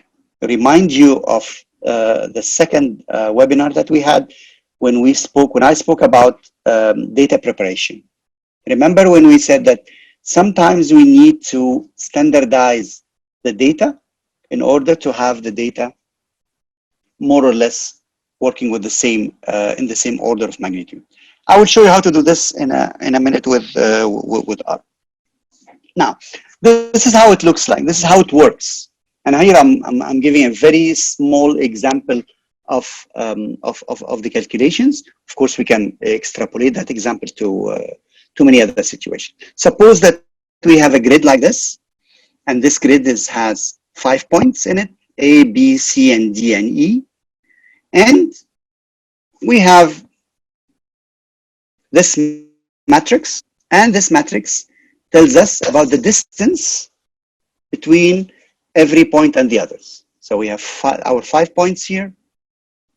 remind you of the second webinar that we had when I spoke about data preparation. Remember when we said that sometimes we need to standardize the data in order to have the data more or less working with the same in the same order of magnitude. I will show you how to do this in a minute with R. Now, this is how it looks like. This is how it works. And here I'm giving a very small example of the calculations. Of course, we can extrapolate that example to many other situations. Suppose that we have a grid like this, and this grid has 5 points in it: A, B, C, and D, and E. And we have this matrix, and this matrix tells us about the distance between every point and the others. So we have our 5 points here,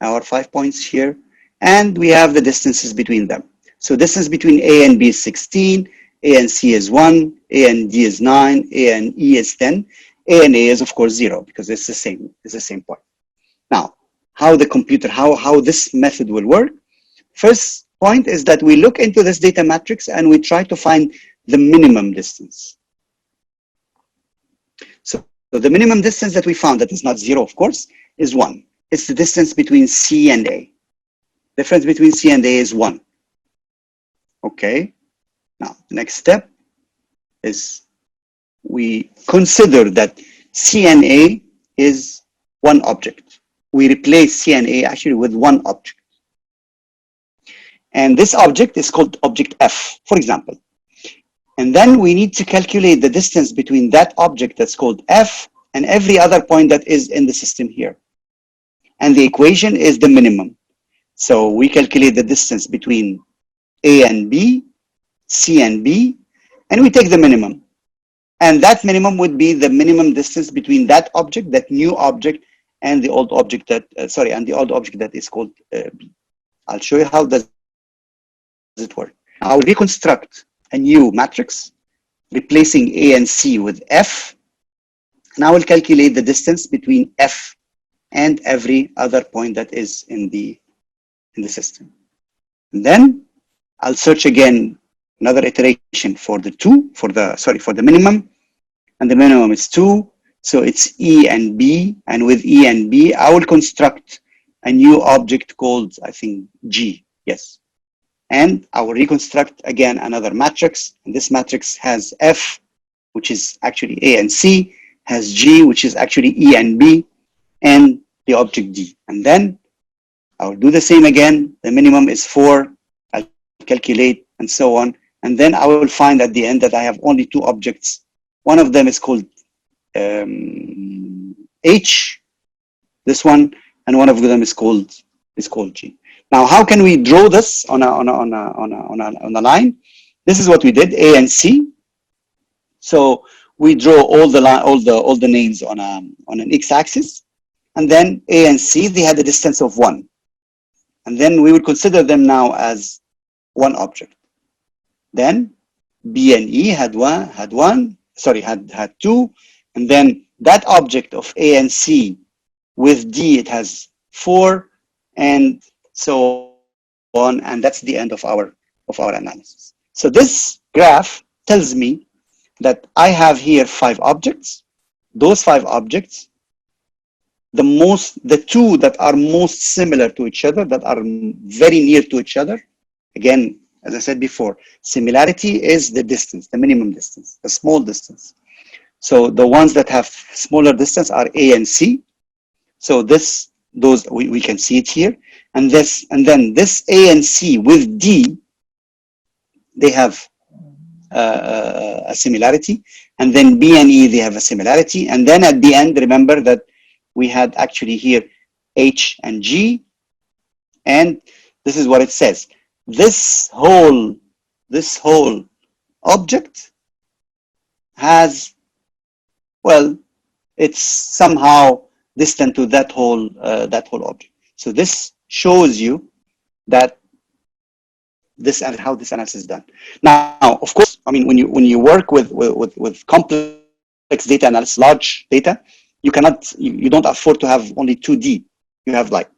our 5 points here, and we have the distances between them. So distance between A and B is 16, A and C is 1, A and D is 9, A and E is 10, A and A is of course 0 because it's the same point. Now, how this method will work? First point is that we look into this data matrix and we try to find the minimum distance. So the minimum distance that we found, that is not 0 of course, is 1. It's the distance between C and A. Difference between C and A is 1. Okay. Now, the next step is we consider that C and A is one object. We replace C and A actually with one object. And this object is called object F, for example. And then we need to calculate the distance between that object that's called F and every other point that is in the system here. And the equation is the minimum. So we calculate the distance between A and B, C and B, and we take the minimum. And that minimum would be the minimum distance between that object, that new object, and the old object that, and the old object that is called B. I'll show you how does it work. I'll reconstruct a new matrix, replacing A and C with F, and I will calculate the distance between F and every other point that is in the system. And then I'll search again another iteration for the minimum, and the minimum is 2, so it's E and B, and with E and B I will construct a new object called, I think, G. Yes. And I will reconstruct again another matrix, and this matrix has F, which is actually A and C, has G, which is actually E and B, and the object D. And then I will do the same again. The minimum is 4. I'll calculate and so on. And then I will find at the end that I have only 2 objects. One of them is called H, this one, and one of them is called G. Now, how can we draw this on a line? This is what we did: A and C. So we draw all the names on an x-axis, and then A and C, they had a distance of 1, and then we would consider them now as one object. Then B and E had 2, and then that object of A and C With D, it has 4, and so on. And that's the end of our analysis. So this graph tells me that I have here 5 objects. Those 5 objects, the two that are most similar to each other, that are very near to each other. Again, as I said before, similarity is the distance, the minimum distance, the small distance. So the ones that have smaller distance are A and C. So those we can see it here, and then this A and C with D, they have a similarity, and then B and E, they have a similarity, and then at the end, remember that we had actually here H and G, and this is what it says. This whole object has, well, it's somehow distant to that whole object. So this shows you that this and how this analysis is done. Now, of course, I mean, when you work with complex data analysis, large data, you don't afford to have only 2D. You have like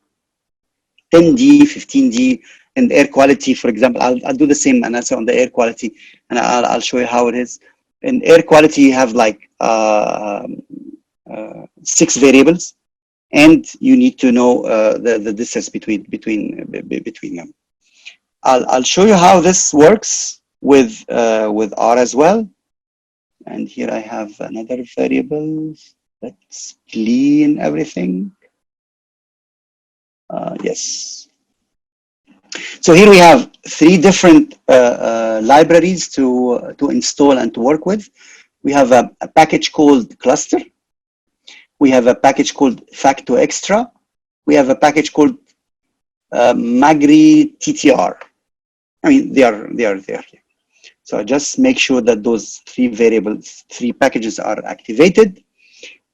10D, 15D, and air quality, for example. I'll do the same analysis on the air quality, and I'll show you how it is. In air quality, you have like 6 variables, and you need to know the distance between them. I'll show you how this works with R as well. And here I have another variable. Let's clean everything. Yes. So here we have 3 different libraries to install and to work with. We have a package called cluster. We have a package called Facto Extra. We have a package called Magri TTR. I mean, they are here. So just make sure that those 3 variables, 3 packages are activated.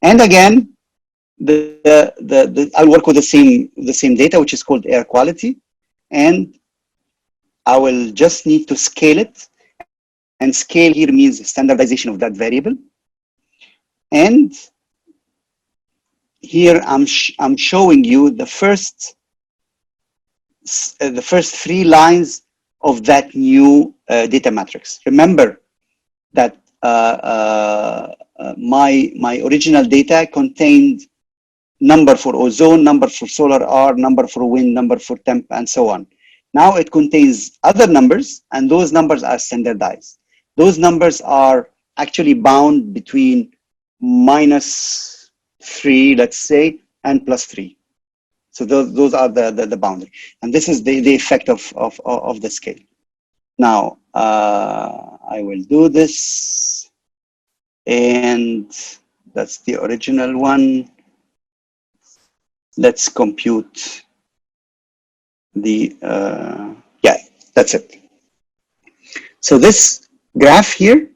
And again, I'll work with the same data, which is called air quality, and I will just need to scale it. And scale here means standardization of that variable. And here I'm showing you the first 3 lines of that new data matrix. Remember that my original data contained number for ozone, number for solar R, number for wind, number for temp, and so on. Now it contains other numbers, and those numbers are standardized. Those numbers are actually bound between -3, let's say, and +3. So those are the boundary, and this is the effect of the scale. Now I will do this, and that's the original one. Let's compute the yeah, that's it. So this graph here,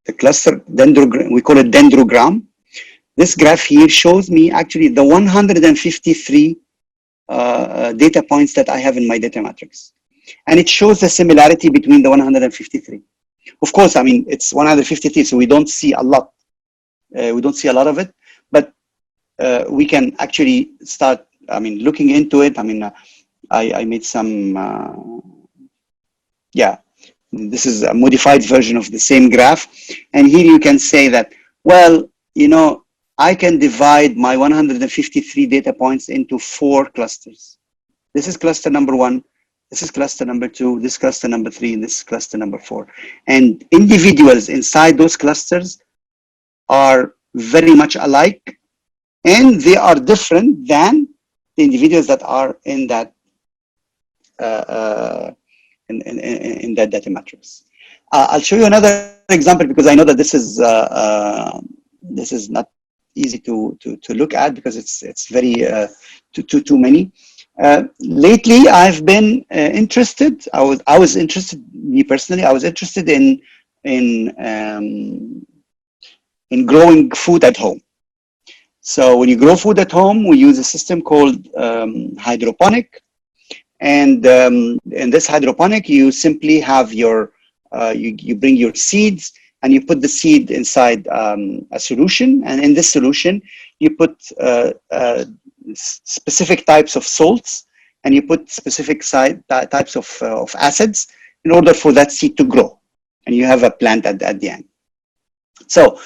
the cluster dendrogram, we call it dendrogram. This graph here shows me actually the 153 data points that I have in my data matrix. And it shows the similarity between the 153. Of course, I mean, it's 153, so we don't see a lot. We don't see a lot of it, but we can actually start, I mean, looking into it. I mean, I made some, yeah, this is a modified version of the same graph. And here you can say that, well, you know, I can divide my 153 data points into 4 clusters. This is cluster number 1, this is cluster number 2, this is cluster number 3, and this is cluster number 4. And individuals inside those clusters are very much alike, and they are different than the individuals that are in that in that data matrix. I'll show you another example because I know that this is not easy to look at because it's very too many. Lately, I've been interested. I was interested. Me personally, I was interested in growing food at home. So when you grow food at home, we use a system called hydroponic. And in this hydroponic, you simply have your you bring your seeds and you put the seed inside a solution, and in this solution you put specific types of salts, and you put specific types of acids in order for that seed to grow, and you have a plant at the end. So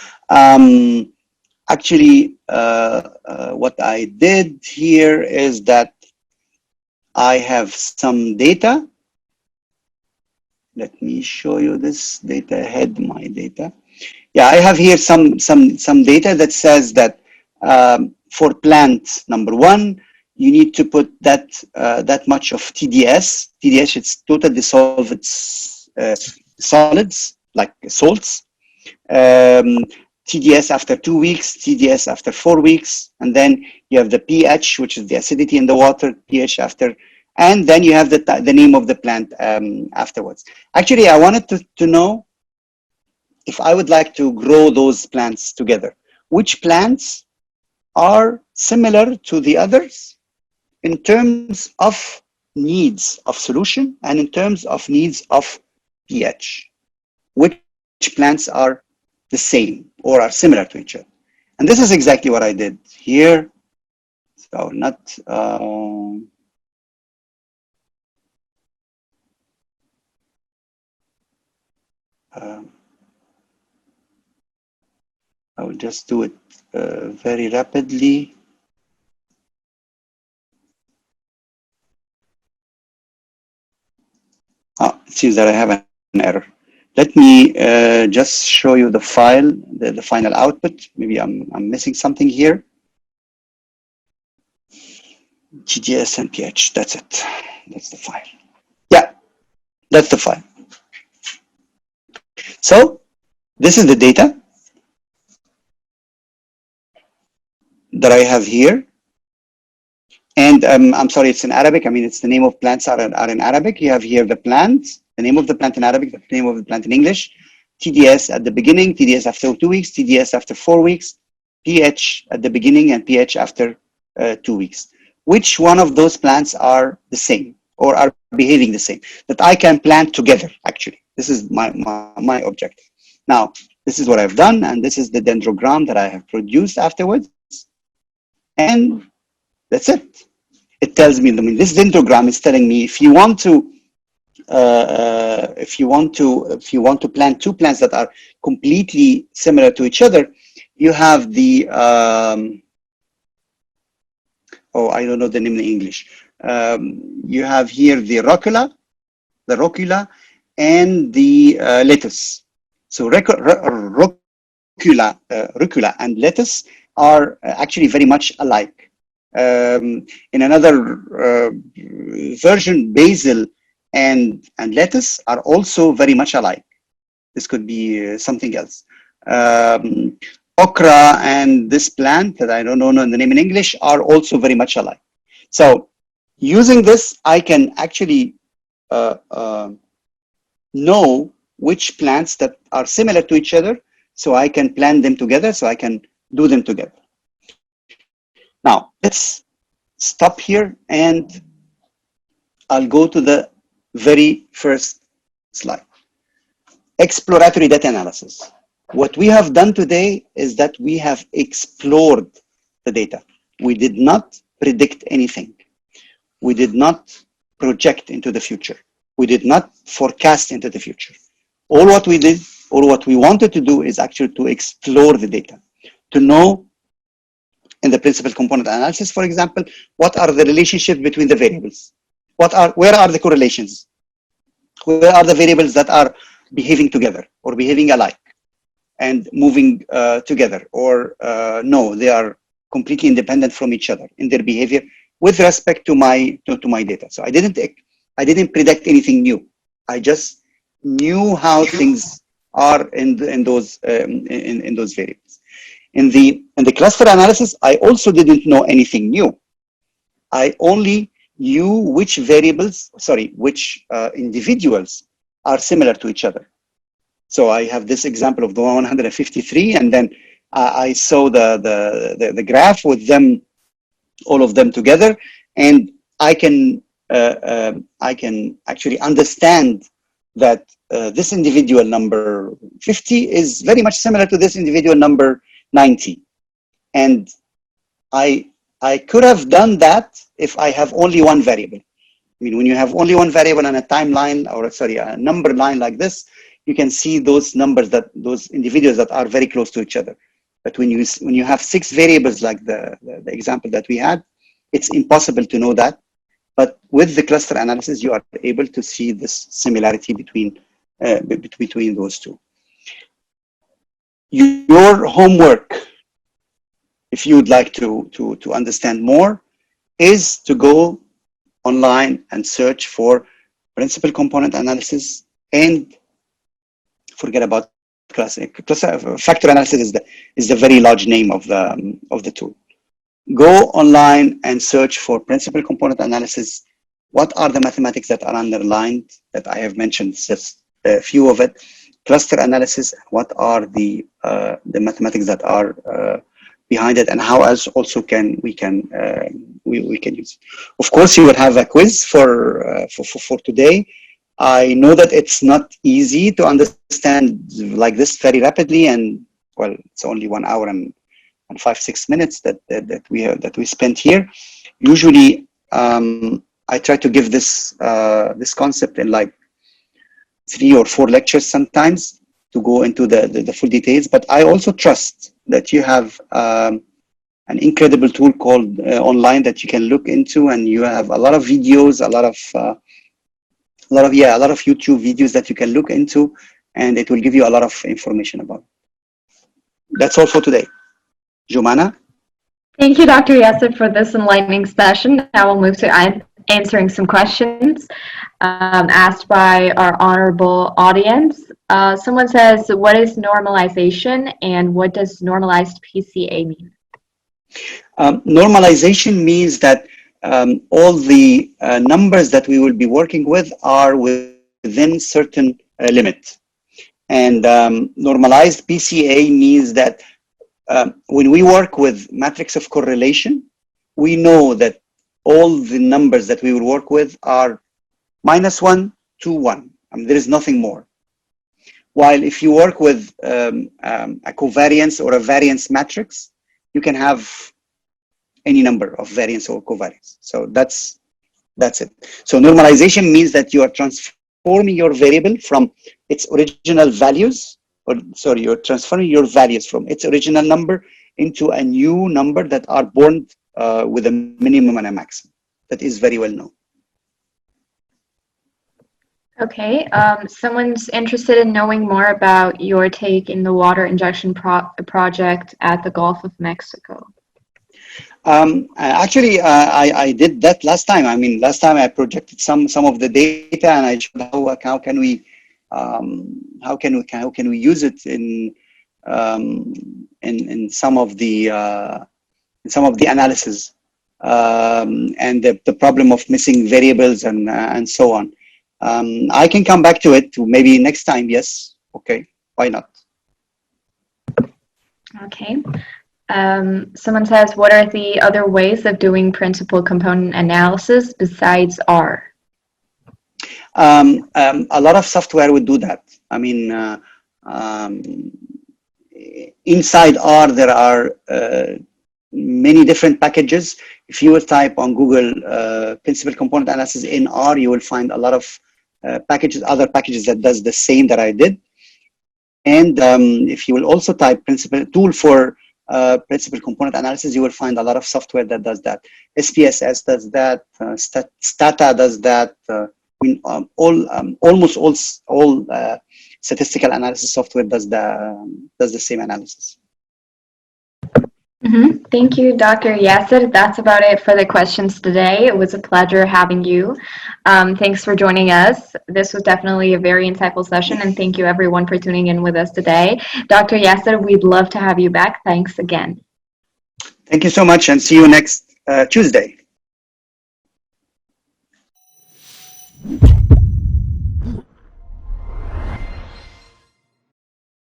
actually, what I did here is that I have some data. Let me show you this data ahead, my data. Yeah, I have here some data that says that for plant number 1, you need to put that much of TDS. TDS, it's total dissolved solids, like salts. TDS after 2 weeks, TDS after 4 weeks, and then you have the pH, which is the acidity in the water, pH after, and then you have the name of the plant afterwards. Actually, I wanted to know if I would like to grow those plants together, which plants are similar to the others in terms of needs of solution and in terms of needs of pH. Which plants are the same or are similar to each other. And this is exactly what I did here. So not, I will just do it very rapidly. Oh, it seems that I have an error. Let me just show you the file, the final output. Maybe I'm missing something here. TDS and pH, that's it. That's the file. Yeah, that's the file. So this is the data that I have here. And I'm sorry, it's in Arabic. I mean, it's the name of plants are in Arabic. You have here the plant, the name of the plant in Arabic, the name of the plant in English, TDS at the beginning, TDS after 2 weeks, TDS after 4 weeks, pH at the beginning, and pH after 2 weeks. Which one of those plants are the same or are behaving the same that I can plant together, actually? This is my objective. Now, this is what I've done, and this is the dendrogram that I have produced afterwards. And that's it. It tells me, I mean, this dendrogram is telling me if you want to plant 2 plants that are completely similar to each other, you have the oh, I don't know the name in English. You have here the rocula, and the lettuce. So rocula and lettuce are actually very much alike. In another version, basil and lettuce are also very much alike. This could be something else. Okra and this plant that I don't know the name in English are also very much alike. So using this, I can actually know which plants that are similar to each other, so I can plant them together, so I can do them together. Now, let's stop here and I'll go to the very first slide. Exploratory data analysis. What we have done today is that we have explored the data. We did not predict anything. We did not project into the future. We did not forecast into the future. All what we did, or what we wanted to do, is actually to explore the data, to know in the principal component analysis, for example, what are the relationships between the variables? Where are the correlations? Where are the variables that are behaving together or behaving alike and moving together, or no, they are completely independent from each other in their behavior with respect to my data. So I didn't predict anything new. I just knew how things are in those variables. In the cluster analysis, I also didn't know anything new. I only knew which individuals are similar to each other. So I have this example of the 153, and then I saw the graph with them, all of them together, and I can actually understand that this individual number 50 is very much similar to this individual number 90, and I could have done that if I have only one variable. I mean, when you have only one variable on a timeline, or sorry, a number line like this, you can see those numbers, that those individuals that are very close to each other. But when you have 6 variables like the example that we had, it's impossible to know that. But with the cluster analysis, you are able to see this similarity between those two. Your homework, if you would like to understand more, is to go online and search for principal component analysis, and forget about factor analysis is the very large name of the tool. Go online and search for principal component analysis. What are the mathematics that are underlined that I have mentioned? Just a few of it. Cluster analysis. What are the mathematics that are behind it, and how else also we can use it. Of course, you will have a quiz for today. I know that it's not easy to understand like this very rapidly, and well, it's only 1 hour and 5-6 minutes that we spent here. Usually, I try to give this concept in like 3 or 4 lectures sometimes to go into the full details. But I also trust that you have an incredible tool called online that you can look into, and you have a lot of videos, a lot of YouTube videos that you can look into, and it will give you a lot of information about it. That's all for today. Jumana? Thank you, Dr. Yasser, for this enlightening session. Now we'll move to answering some questions asked by our honorable audience. Someone says, what is normalization, and what does normalized PCA mean? Normalization means that all the numbers that we will be working with are within certain limit. And normalized PCA means that when we work with matrix of correlation, we know that all the numbers that we will work with are -1 to 1. I mean, there is nothing more. While if you work with a covariance or a variance matrix, you can have any number of variance or covariance. So that's it. So normalization means that you are transforming your variable from its original values, or sorry, you're transferring your values from its original number into a new number that are born with a minimum and a maximum. That is very well known. Okay, someone's interested in knowing more about your take in the water injection project at the Gulf of Mexico. Actually, I did that last time. I mean, last time I projected some of the data, and I showed how can we use it in some of the analysis, and the problem of missing variables and so on. I can come back to it maybe next time. Yes. Okay. Why not? Okay. Someone says, what are the other ways of doing principal component analysis besides R? A lot of software would do that. I mean, inside R, there are many different packages. If you will type on Google principal component analysis in R, you will find a lot of other packages that does the same that I did. And if you will also type principal tool for principal component analysis, you will find a lot of software that does that. SPSS does that. Stata does that. Almost all statistical analysis software does the same analysis. Thank you, Dr. Yasser. That's about it for the questions today. It was a pleasure having you. Thanks for joining us. This was definitely a very insightful session, and thank you everyone for tuning in with us today. Dr. Yasser, we'd love to have you back. Thanks again. Thank you so much, and see you next Tuesday.